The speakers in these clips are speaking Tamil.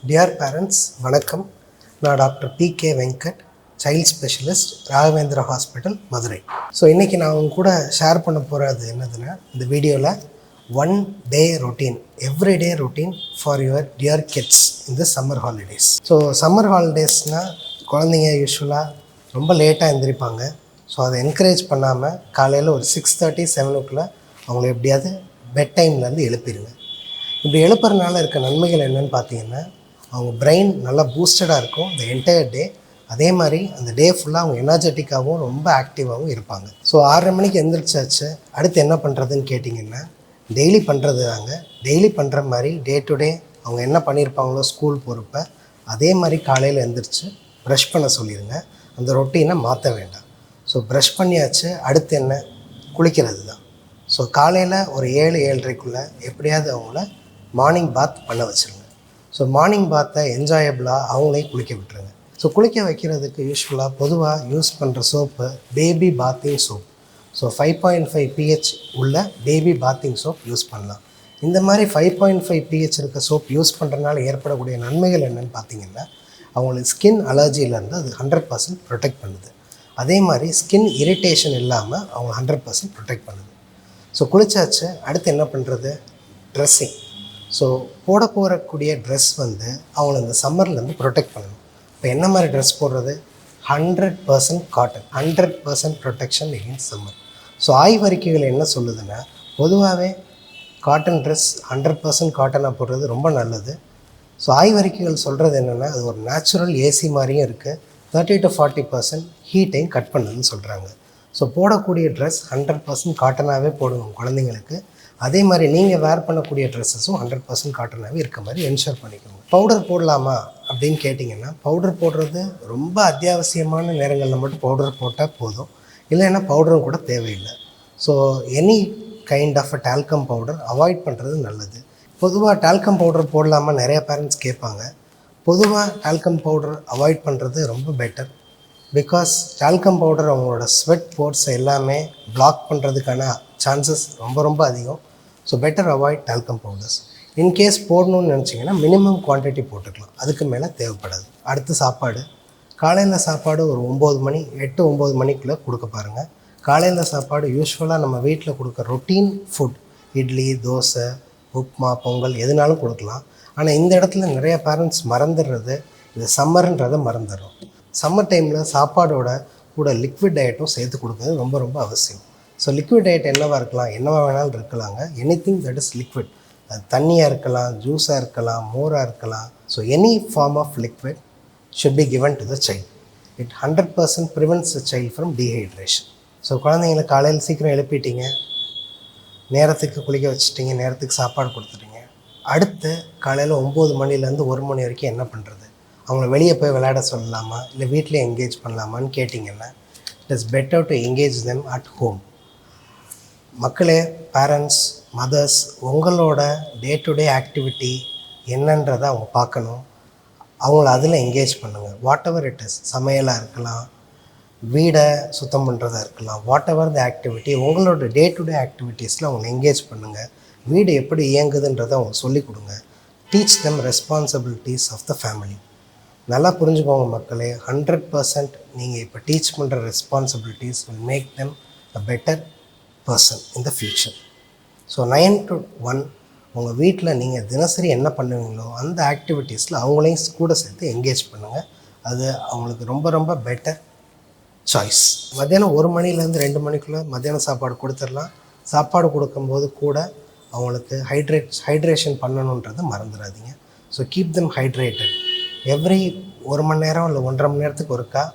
Dear parents, வணக்கம். நான் doctor PK Venkat, child specialist, Raghavendra hospital, Madurai. So இன்றைக்கி நான் உங்க கூட ஷேர் பண்ண போகிறது என்னதுன்னா, இந்த வீடியோவில் 1 day routine, everyday routine for your dear kids in the summer holidays. So summer ஹாலிடேஸ்னால் குழந்தைங்க யூஸ்வலாக ரொம்ப லேட்டாக எழுந்திரிப்பாங்க. ஸோ அதை என்கரேஜ் பண்ணாமல் காலையில் ஒரு 6:30, 7 அவங்கள எப்படியாவது பெட் டைம்லேருந்து எழுப்பிடுங்க. இப்படி எழுப்புறதுனால இருக்க நன்மைகள் என்னென்னு பார்த்தீங்கன்னா, அவங்க பிரெயின் நல்லா பூஸ்டடாக இருக்கும் இந்த என்டையர் டே. அதே மாதிரி அந்த டே ஃபுல்லாக அவங்க எனர்ஜெட்டிக்காகவும் ரொம்ப ஆக்டிவாகவும் இருப்பாங்க. ஸோ 6:30 மணிக்கு எழுந்திரிச்சாச்சு, அடுத்து என்ன பண்ணுறதுன்னு கேட்டிங்கன்னா, டெய்லி பண்ணுறது தாங்க. டெய்லி பண்ணுற மாதிரி டே டு டே அவங்க என்ன பண்ணியிருப்பாங்களோ ஸ்கூல் போகிறப்ப அதே மாதிரி காலையில் எழுந்திரிச்சு ப்ரஷ் பண்ண சொல்லிடுங்க. அந்த ரொட்டீனை மாற்ற வேண்டாம். ஸோ ப்ரஷ் பண்ணியாச்சு, அடுத்து என்ன? குளிக்கிறது தான். ஸோ காலையில் ஒரு 7-7:30 எப்படியாவது அவங்கள மார்னிங் பாத் பண்ண வச்சுருங்க. ஸோ மார்னிங் பாத்தை என்ஜாயபிளாக அவங்களையும் குளிக்க விட்டுருங்க. ஸோ குளிக்க வைக்கிறதுக்கு யூஸ்ஃபுல்லாக பொதுவாக யூஸ் பண்ணுற soap baby bathing soap. So 5.5 pH உள்ள பேபி பாத்திங் சோப் யூஸ் பண்ணலாம். இந்த மாதிரி 5.5 pH இருக்க சோப் யூஸ் பண்ணுறதுனால ஏற்படக்கூடிய நன்மைகள் என்னென்னு பார்த்தீங்கன்னா, அவங்களுக்கு ஸ்கின் அலர்ஜியிலேருந்து அது 100% ப்ரொடெக்ட் பண்ணுது. அதே மாதிரி ஸ்கின் இரிட்டேஷன் இல்லாமல் அவங்க 100% ப்ரொடெக்ட் பண்ணுது. ஸோ குளிச்சாச்சு, அடுத்து என்ன பண்ணுறது? ட்ரெஸ்ஸிங். ஸோ போடக்கூடிய ட்ரெஸ் அவங்கள இந்த சம்மர்லேருந்து ப்ரொடெக்ட் பண்ணணும். இப்போ என்ன மாதிரி ட்ரெஸ் போடுறது? 100% cotton, 100% protection against summer. So ஆய்வறிக்கைகள் என்ன சொல்லுதுன்னா, பொதுவாகவே காட்டன் ட்ரெஸ் 100% காட்டனாக போடுறது ரொம்ப நல்லது. ஸோ ஆய்வறிக்கைகள் சொல்கிறது என்னென்னா, அது ஒரு நேச்சுரல் ஏசி மாதிரியும் இருக்குது. 30 to 40% ஹீட்டையும் கட் பண்ணுதுன்னு சொல்கிறாங்க. ஸோ போடக்கூடிய ட்ரெஸ் 100% காட்டனாகவே போடுங்க குழந்தைங்களுக்கு. அதே மாதிரி நீங்கள் வேர் பண்ணக்கூடிய ட்ரெஸ்ஸஸும் 100% காட்டனாகவே இருக்க மாதிரி என்ஷூர் பண்ணிக்கோங்க. பவுடர் போடலாமா அப்படின்னு கேட்டிங்கன்னா, பவுடர் போடுறது ரொம்ப அத்தியாவசியமான நேரங்களில் மட்டும் பவுடர் போட்டால் போதும். இல்லைன்னா பவுடரும் கூட தேவையில்லை. So any kind of talcum powder avoid பண்ணுறது நல்லது. பொதுவாக டால்கம் பவுடர் போடலாமா நிறையா பேரண்ட்ஸ் கேட்பாங்க. பொதுவாக டால்கம் பவுடர் அவாய்ட் பண்ணுறது ரொம்ப பெட்டர். பிகாஸ் டால்கம் பவுடர் அவங்களோட ஸ்வெட் போர்ட்ஸ் எல்லாமே பிளாக் பண்ணுறதுக்கான சான்சஸ் ரொம்ப அதிகம். So better avoid talcum powders. In case போடணும்னு நினச்சிங்கன்னா மினிமம் குவான்டிட்டி போட்டுக்கலாம், அதுக்கு மேலே தேவைப்படாது. அடுத்து சாப்பாடு. காலையில் சாப்பாடு ஒரு 9 மணி, 8-9 மணிக்குள்ளே கொடுக்க பாருங்கள். காலையில் சாப்பாடு யூஸ்வலாக நம்ம வீட்டில் கொடுக்க ரொட்டீன் ஃபுட், இட்லி, தோசை, உப்மா, பொங்கல் எதுனாலும் கொடுக்கலாம். ஆனால் இந்த இடத்துல நிறைய பேரண்ட்ஸ் மறந்துடுறது, இது சம்மர்ன்றதை மறந்துடுறோம். சம்மர் டைமில் சாப்பாடோட கூட லிக்விட் டயட்டும் சேர்த்து கொடுக்குறது ரொம்ப அவசியம். ஸோ லிக்விட் டயட் என்னவாக இருக்கலாம்? என்னவாக வேணாலும் இருக்கலாங்க. Anything that is liquid. அது தண்ணியாக இருக்கலாம், ஜூஸாக இருக்கலாம், மோராக இருக்கலாம். So any form of liquid should be given to the child. It 100% prevents the child from dehydration. So குழந்தைங்களை காலையில் சீக்கிரம் எழுப்பிட்டீங்க, நேரத்துக்கு குளிக்க வச்சுட்டிங்க, நேரத்துக்கு சாப்பாடு கொடுத்துட்டீங்க. அடுத்து காலையில் 9 மணிலேருந்து 1 மணி வரைக்கும் என்ன பண்ணுறது? அவங்கள வெளியே போய் விளையாட சொல்லலாமா, இல்லை வீட்டிலே என்கேஜ் பண்ணலாமான்னு கேட்டிங்கன்னா, it is better to engage them at home. மக்களே, பேரண்ட்ஸ், மதர்ஸ், உங்களோட டே டு டே ஆக்டிவிட்டி என்னன்றதை அவங்க பார்க்கணும். அவங்கள அதில் என்கேஜ் பண்ணுங்கள். வாட் எவர் இட் இஸ், சமையலாக இருக்கலாம், வீடை சுத்தம் பண்ணுறதா இருக்கலாம், வாட் எவர் த ஆக்டிவிட்டி, உங்களோட டே டு டே ஆக்டிவிட்டீஸில் அவங்களை என்கேஜ் பண்ணுங்கள். வீடு எப்படி இயங்குதுன்றதை அவங்க சொல்லிக் கொடுங்க. Teach them responsibilities of the family. நல்லா புரிஞ்சுக்கோங்க மக்களே, 100% நீங்கள் இப்போ டீச் பண்ணுற responsibilities will make them a better person in the future. So 9 to 1 உங்கள் வீட்டில் நீங்கள் தினசரி என்ன பண்ணுவீங்களோ அந்த ஆக்டிவிட்டீஸில் அவங்களையும் கூட சேர்த்து என்கேஜ் பண்ணுங்கள். அது அவங்களுக்கு ரொம்ப பெட்டர் சாய்ஸ். மத்தியானம் 1 மணிலேருந்து 2 மணிக்குள்ளே மத்தியானம் சாப்பாடு கொடுத்துடலாம். சாப்பாடு கொடுக்கும்போது கூட அவங்களுக்கு ஹைட்ரேஷன் பண்ணணுன்றதை மறந்துடாதீங்க. So keep them hydrated. Every 1 மணி நேரம் இல்லை 1.5 மணி நேரத்துக்கு ஒருக்கா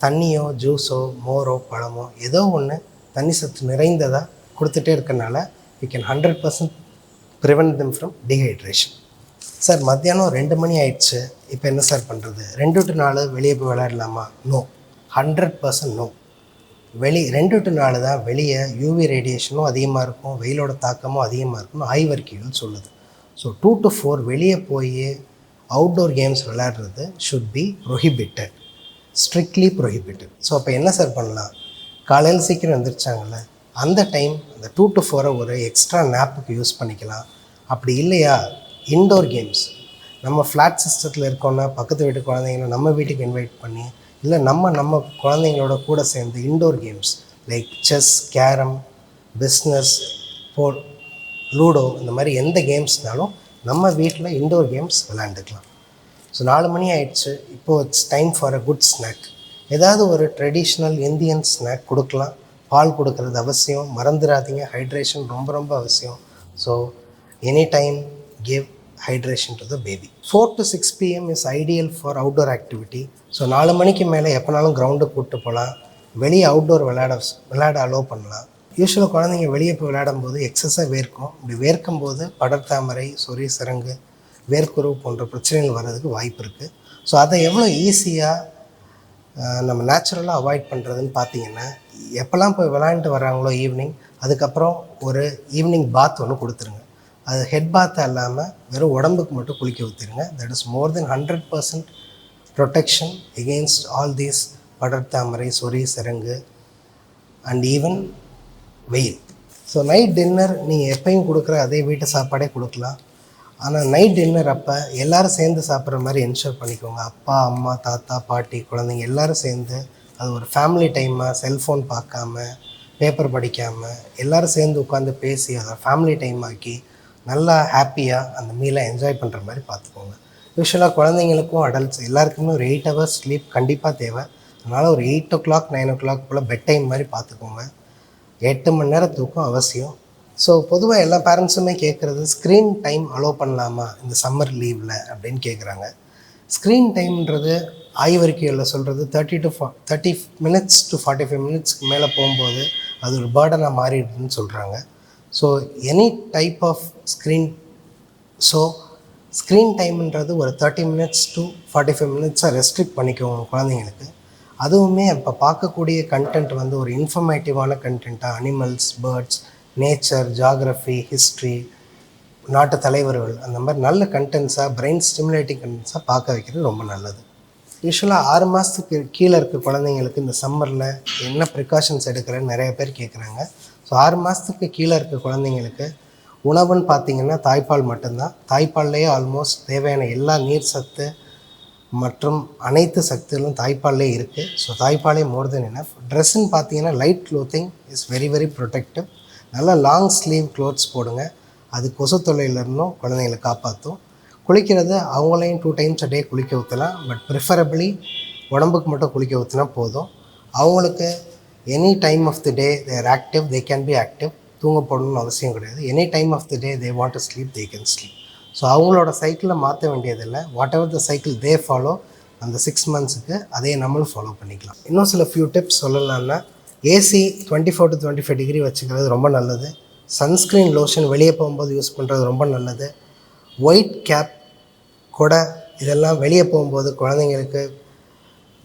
தண்ணியோ, ஜூஸோ, மோரோ, பழமோ ஏதோ ஒன்று தண்ணி சத்து நிறைந்ததாக கொடுத்துட்டே இருக்கனால you can 100% prevent them from dehydration. Sir மத்தியானம் 2 மணி ஆயிடுச்சு, இப்போ என்ன சார் பண்ணுறது? 2 to 4 வெளியே போய் விளையாடலாமா? No, 100% no. 2 to 4 தான் வெளியே யூவி ரேடியேஷனும் அதிகமாக இருக்கும், வெயிலோட தாக்கமும் அதிகமாக இருக்கும்னு ஆய்வறிக்கைகள் சொல்லுது. ஸோ 2 to 4 வெளியே போய் அவுட்டோர் கேம்ஸ் விளையாடுறது should be prohibited, strictly prohibited. So அப்போ என்ன சார் பண்ணலாம்? காலையில் சீக்கிரம் எழுந்திரிச்சாங்கள்ல, அந்த டைம் அந்த 2 to 4 ஒரு எக்ஸ்ட்ரா நேப்புக்கு யூஸ் பண்ணிக்கலாம். அப்படி இல்லையா, இன்டோர் கேம்ஸ் நம்ம ஃப்ளாட் சிஸ்டத்தில் இருக்கோன்னா பக்கத்து வீட்டு குழந்தைங்கள நம்ம வீட்டுக்கு இன்வைட் பண்ணி, இல்லை நம்ம குழந்தைங்களோட கூட சேர்ந்து indoor games like chess, carrom, business, ball, ludo, இந்த மாதிரி எந்த கேம்ஸ்னாலும் நம்ம வீட்டில் இன்டோர் கேம்ஸ் விளையாண்டுக்கலாம். ஸோ 4 மணி ஆயிடுச்சு, இப்போது it's time for a good snack. ஏதாவது ஒரு ட்ரெடிஷ்னல் இந்தியன் ஸ்நாக் கொடுக்கலாம். பால் கொடுக்கறது அவசியம், மறந்துடாதீங்க. ஹைட்ரேஷன் ரொம்ப ரொம்ப அவசியம். So any time give hydration to the baby. 4 to 6 PM is ideal for outdoor activity. So 4 மணிக்கு மேலே எப்போனாலும் கிரவுண்டுக்கு கூப்பிட்டு போகலாம். வெளியே அவுட்டோர் விளையாட அலோவ் பண்ணலாம். யூஸ்வலாக குழந்தைங்க வெளியே போய் விளையாடும் போது எக்ஸஸாக வேர்க்கும். இப்படி வேர்க்கும் போது படர்தாமரை, சொறி சிரங்கு, வேர்க்குரு போன்ற பிரச்சனைகள் வர்றதுக்கு வாய்ப்பு இருக்குது. ஸோ அதை எவ்வளோ ஈஸியாக நம்ம நேச்சுரலாக அவாய்ட் பண்ணுறதுன்னு பார்த்தீங்கன்னா, எப்போல்லாம் போய் விளையாண்டுட்டு வர்றாங்களோ ஈவினிங், அதுக்கப்புறம் ஒரு ஈவினிங் பாத் ஒன்று கொடுத்துருங்க. அது ஹெட் பாத்தாக இல்லாமல் வெறும் உடம்புக்கு மட்டும் குளிக்க ஊற்றிடுங்க. That is more than 100% protection against all these படர்தாமரை, சொறி சிரங்கு அண்ட் ஈவன் வெயில். ஸோ நைட் டின்னர் நீங்கள் எப்பயும் கொடுக்குற அதே வீட்டு சாப்பாடே கொடுக்கலாம். ஆனால் நைட் டின்னர் அப்போ எல்லோரும் சேர்ந்து சாப்பிட்ற மாதிரி என்ஷூர் பண்ணிக்கோங்க. அப்பா, அம்மா, தாத்தா, பாட்டி, குழந்தைங்க எல்லோரும் சேர்ந்து அது ஒரு ஃபேமிலி டைமாக, செல்ஃபோன் பார்க்காம, பேப்பர் படிக்காமல் எல்லோரும் சேர்ந்து உட்காந்து பேசி அதை ஃபேமிலி டைம் ஆக்கி நல்லா ஹாப்பியாக அந்த மீலை என்ஜாய் பண்ணுற மாதிரி பார்த்துக்கோங்க. யூஸ்வலாக குழந்தைங்களுக்கும் அடல்ட்ஸ் எல்லாருக்குமே ஒரு 8 hours ஸ்லீப் கண்டிப்பாக தேவை. அதனால் ஒரு 8 o'clock 9 o'clock போல் பெட் டைம் மாதிரி பார்த்துக்கோங்க. 8 மணி நேரம் தூக்கம் அவசியம். ஸோ பொதுவாக எல்லா பேரண்ட்ஸுமே கேட்குறது, ஸ்க்ரீன் டைம் அலோவ் பண்ணலாமா இந்த சம்மர் லீவில் அப்படின்னு கேட்குறாங்க. ஸ்க்ரீன் டைம்ன்றது ஆய்வறிக்கைகளில் சொல்கிறது 30 minutes to 45 minutesக்கு மேலே போகும்போது அது ஒரு பேர்டனாக மாறிடுதுன்னு சொல்கிறாங்க. So any type of screen டைம்ன்றது ஒரு 30 minutes to 45 minutesஸாக ரெஸ்ட்ரிக்ட் பண்ணிக்கோங்க குழந்தைங்களுக்கு. அதுவுமே இப்போ பார்க்கக்கூடிய கண்டென்ட் வந்து ஒரு இன்ஃபர்மேட்டிவான கண்டென்ட்டாக, animals, birds, nature, geography, history, நாட்டு தலைவர்கள், அந்த மாதிரி நல்ல கண்டென்ட்ஸாக, பிரெயின் ஸ்டிமுலேட்டிங் கண்டென்ட்ஸாக பார்க்க வைக்கிறது ரொம்ப நல்லது. யூஸ்வலாக 6 மாதத்துக்கு கீழே இருக்க குழந்தைங்களுக்கு இந்த சம்மரில் என்ன ப்ரிகாஷன்ஸ் எடுக்கிறேன்னு நிறைய பேர் கேட்குறாங்க. ஸோ 6 மாதத்துக்கு கீழே இருக்க குழந்தைங்களுக்கு உணவுன்னு பார்த்திங்கன்னா தாய்ப்பால் மட்டும்தான். தாய்ப்பால்லையே ஆல்மோஸ்ட் தேவையான எல்லா நீர் சத்து மற்றும் அனைத்து சக்திகளும் தாய்ப்பால்லே இருக்குது. ஸோ தாய்ப்பாலே மோர் தென் எனஃப். ட்ரெஸ்ஸுன்னு பார்த்தீங்கன்னா light clothing is very very protective. நல்லா லாங் ஸ்லீவ் க்ளோத்ஸ் போடுங்க. அது கொசு தொல்லையிலிருந்தும் குழந்தைங்களை காப்பாற்றும். குளிக்கிறது அவங்களையும் 2 times a day குளிக்க ஊற்றலாம். பட் ப்ரிஃபரபிளி உடம்புக்கு மட்டும் குளிக்க ஊற்றினா போதும். அவங்களுக்கு any time of the day they're active, they can be active. தூங்க போடணும்னு அவசியம் கிடையாது. Any time of the day they want to sleep, they can sleep. So அவங்களோட சைக்கிளை மாற்ற வேண்டியதில்லை. Whatever the cycle they follow, அந்த 6 monthsக்கு அதே நம்மளும் ஃபாலோ பண்ணிக்கலாம். இன்னும் சில ஃபியூ டிப்ஸ் சொல்லலாம்னா, ஏசி 24 to 25 degree வச்சுக்கிறது ரொம்ப நல்லது. சன்ஸ்க்ரீன் லோஷன் வெளியே போகும்போது யூஸ் பண்ணுறது ரொம்ப நல்லது. ஒயிட் கேப், கொடை, இதெல்லாம் வெளியே போகும்போது குழந்தைங்களுக்கு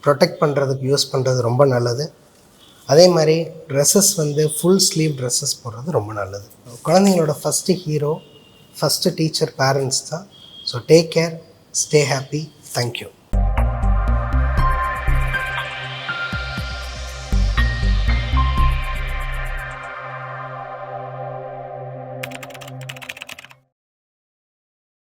ப்ரொடெக்ட் பண்ணுறதுக்கு யூஸ் பண்ணுறது ரொம்ப நல்லது. அதே மாதிரி ட்ரெஸ்ஸஸ் வந்து ஃபுல் ஸ்லீவ் ட்ரெஸ்ஸஸ் போடுறது ரொம்ப நல்லது. குழந்தைங்களோட first hero, first teacher parents தான். So take care, stay happy. Thank you.